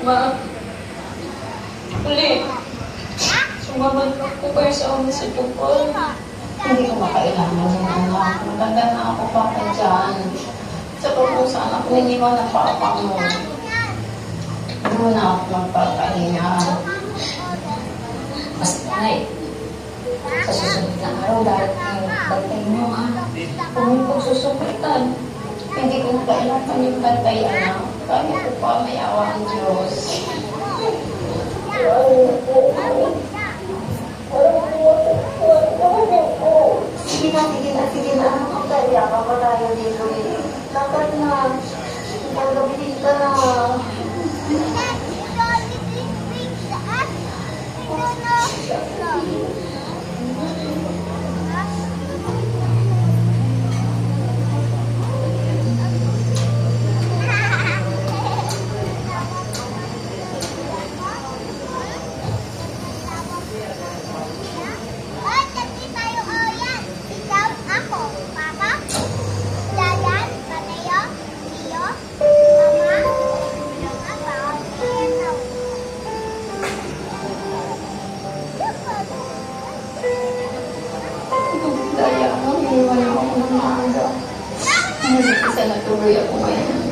Ma, uli. Sumabad ko kayo sa munisipal. Hindi ko makailangan ng anak. Maganda na ako pa ka dyan. Sa kung saan ako iniwan ng papa mo. Doon na ako magpapahinga. Mas nanay, sa susunod na araw, darating yung bantay mo, ha? Kung yung pagsusukitan, hindi ko kailangan yung bantay, anak. Kaya ko pa may awa ang Diyos. Sige na, sige na, sige na. Ang kaya ka pa tayo dito eh. Lakad na. Magabilis ka na. Daya mo, iniwan ako ng maaga. Hindi kasi natuloy ako ngayon.